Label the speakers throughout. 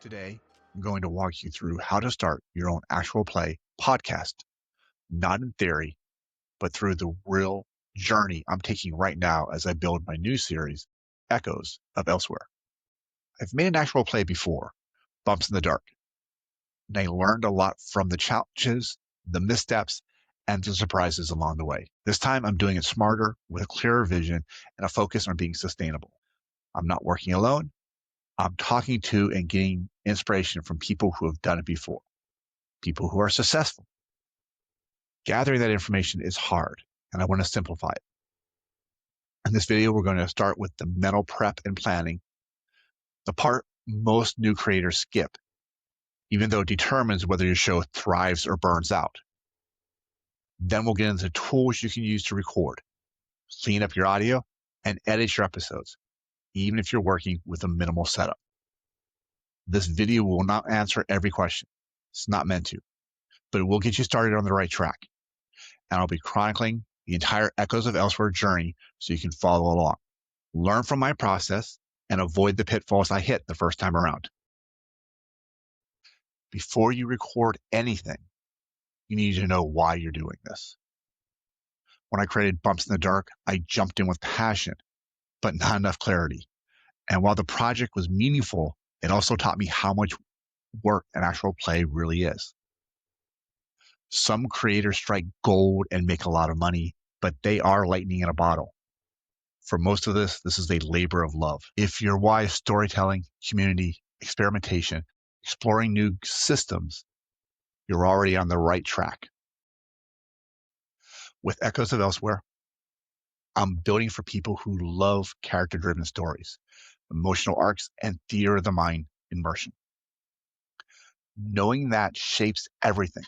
Speaker 1: Today, I'm going to walk you through how to start your own actual play podcast, not in theory, but through the real journey I'm taking right now as I build my new series, Echoes of Elsewhere. I've made an actual play before, Bumps in the Dark, and I learned a lot from the challenges, the missteps, and the surprises along the way. This time I'm doing it smarter, with a clearer vision, and a focus on being sustainable. I'm not working alone. I'm talking to and getting inspiration from people who have done it before, people who are successful. Gathering that information is hard, and I want to simplify it. In this video, we're going to start with the mental prep and planning, the part most new creators skip, even though it determines whether your show thrives or burns out. Then we'll get into tools you can use to record, clean up your audio, and edit your episodes, even if you're working with a minimal setup. This video will not answer every question. It's not meant to, but it will get you started on the right track. And I'll be chronicling the entire Echoes of Elsewhere journey so you can follow along. Learn from my process and avoid the pitfalls I hit the first time around. Before you record anything, you need to know why you're doing this. When I created Bumps in the Dark, I jumped in with passion, but not enough clarity. And while the project was meaningful, it also taught me how much work an actual play really is. Some creators strike gold and make a lot of money, but they are lightning in a bottle. For most of this is a labor of love. If your why is storytelling, community, experimentation, exploring new systems, you're already on the right track. With Echoes of Elsewhere, I'm building for people who love character-driven stories, emotional arcs, and theater of the mind immersion. Knowing that shapes everything: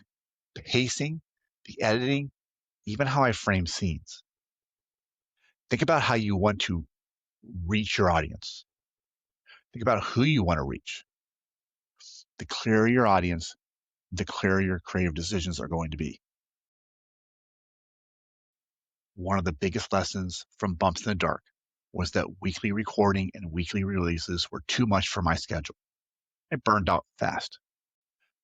Speaker 1: the pacing, the editing, even how I frame scenes. Think about how you want to reach your audience. Think about who you want to reach. The clearer your audience, the clearer your creative decisions are going to be. One of the biggest lessons from Bumps in the Dark was that weekly recording and weekly releases were too much for my schedule. I burned out fast.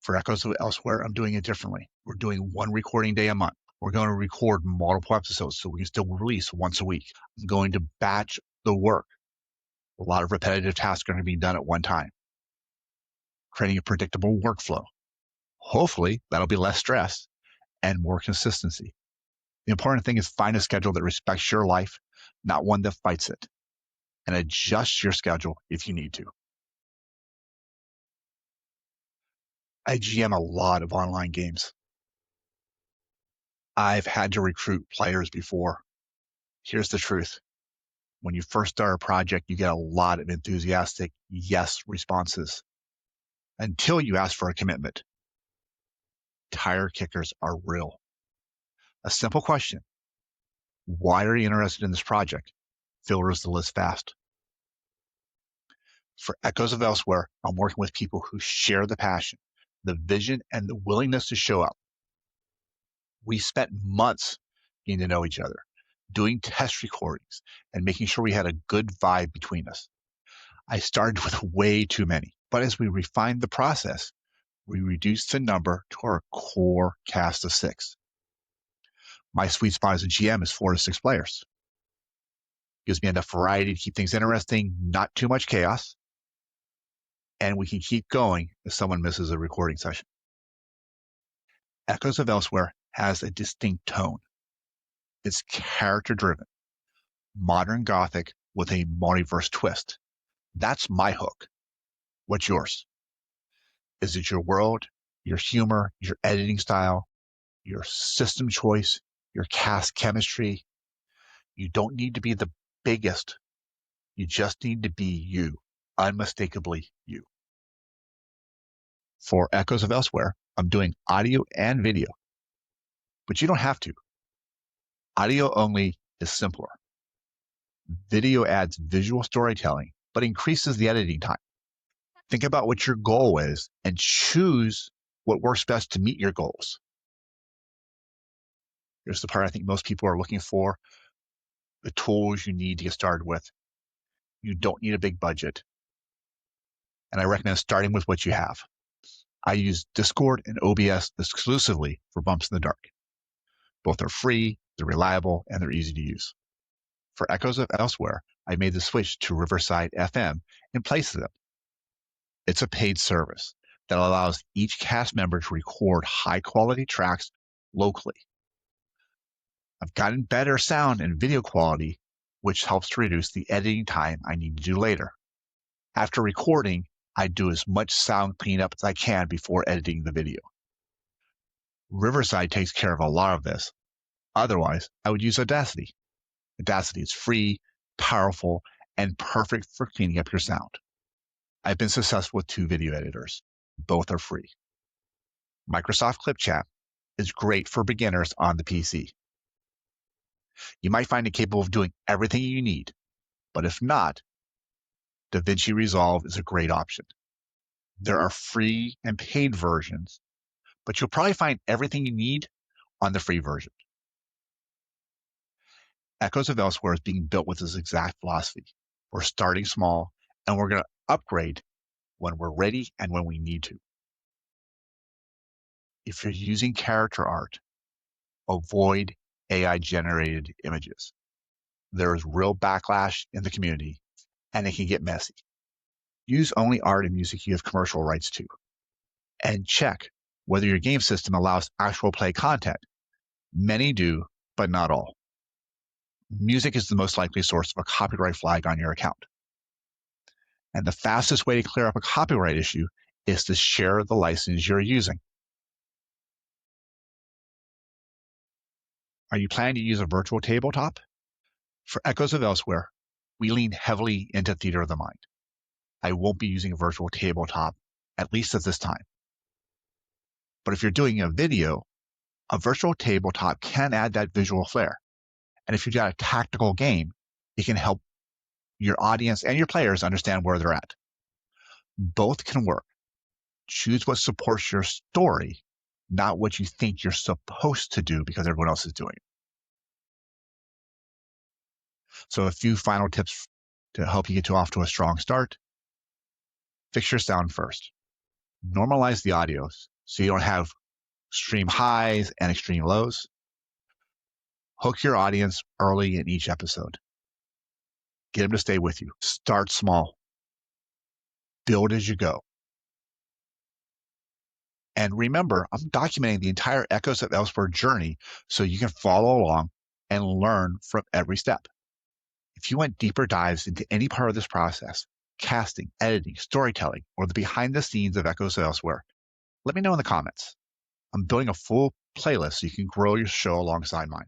Speaker 1: For Echoes of Elsewhere, I'm doing it differently. We're doing one recording day a month. We're going to record multiple episodes so we can still release once a week. I'm going to batch the work. A lot of repetitive tasks are going to be done at one time. Creating a predictable workflow. Hopefully, that'll be less stress and more consistency. The important thing is find a schedule that respects your life, not one that fights it, and adjust your schedule if you need to. I GM a lot of online games. I've had to recruit players before. Here's the truth. When you first start a project, you get a lot of enthusiastic yes responses until you ask for a commitment. Tire kickers are real. A simple question: why are you interested in this project? Filters the list fast. For Echoes of Elsewhere, I'm working with people who share the passion, the vision, and the willingness to show up. We spent months getting to know each other, doing test recordings, and making sure we had a good vibe between us. I started with way too many, but as we refined the process, we reduced the number to our core cast of 6. My sweet spot as a GM is 4 to 6 players. Gives me enough variety to keep things interesting, not too much chaos, and we can keep going if someone misses a recording session. Echoes of Elsewhere has a distinct tone. It's character-driven, modern Gothic with a multiverse twist. That's my hook. What's yours? Is it your world, your humor, your editing style, your system choice, your cast chemistry? You don't need to be the biggest. You just need to be you, unmistakably you. For Echoes of Elsewhere, I'm doing audio and video, but you don't have to. Audio only is simpler. Video adds visual storytelling, but increases the editing time. Think about what your goal is and choose what works best to meet your goals. Here's the part I think most people are looking for: the tools you need to get started with. You don't need a big budget. and I recommend starting with what you have. I use Discord and OBS exclusively for bumps in the dark. Both are free, they're reliable, and they're easy to use. For Echoes of Elsewhere, I made the switch to Riverside FM in place of them. It's a paid service that allows each cast member to record high-quality tracks locally. I've gotten better sound and video quality, which helps to reduce the editing time I need to do later. After recording, I do as much sound cleanup as I can before editing the video. Riverside takes care of a lot of this. Otherwise, I would use Audacity. Audacity is free, powerful, and perfect for cleaning up your sound. I've been successful with 2 video editors. Both are free. Microsoft Clip Chat is great for beginners on the PC. You might find it capable of doing everything you need, but if not, DaVinci Resolve is a great option. There are free and paid versions, but you'll probably find everything you need on the free version. Echoes of Elsewhere is being built with this exact philosophy. We're starting small, and we're going to upgrade when we're ready and when we need to. If you're using character art, avoid AI-generated images. There is real backlash in the community, and it can get messy. Use only art and music you have commercial rights to. And check whether your game system allows actual play content. Many do, but not all. Music is the most likely source of a copyright flag on your account. And the fastest way to clear up a copyright issue is to share the license you're using. Are you planning to use a virtual tabletop? For Echoes of Elsewhere, we lean heavily into theater of the mind. I won't be using a virtual tabletop, at least at this time. But if you're doing a video, a virtual tabletop can add that visual flair. And if you've got a tactical game, it can help your audience and your players understand where they're at. Both can work. Choose what supports your story, not what you think you're supposed to do because everyone else is doing it. So a few final tips to help you get off to a strong start. Fix your sound first. Normalize the audio so you don't have extreme highs and extreme lows. Hook your audience early in each episode. Get them to stay with you. Start small. Build as you go. And remember, I'm documenting the entire Echoes of Elsewhere journey so you can follow along and learn from every step. If you want deeper dives into any part of this process, casting, editing, storytelling, or the behind the scenes of Echoes of Elsewhere, let me know in the comments. I'm building a full playlist so you can grow your show alongside mine.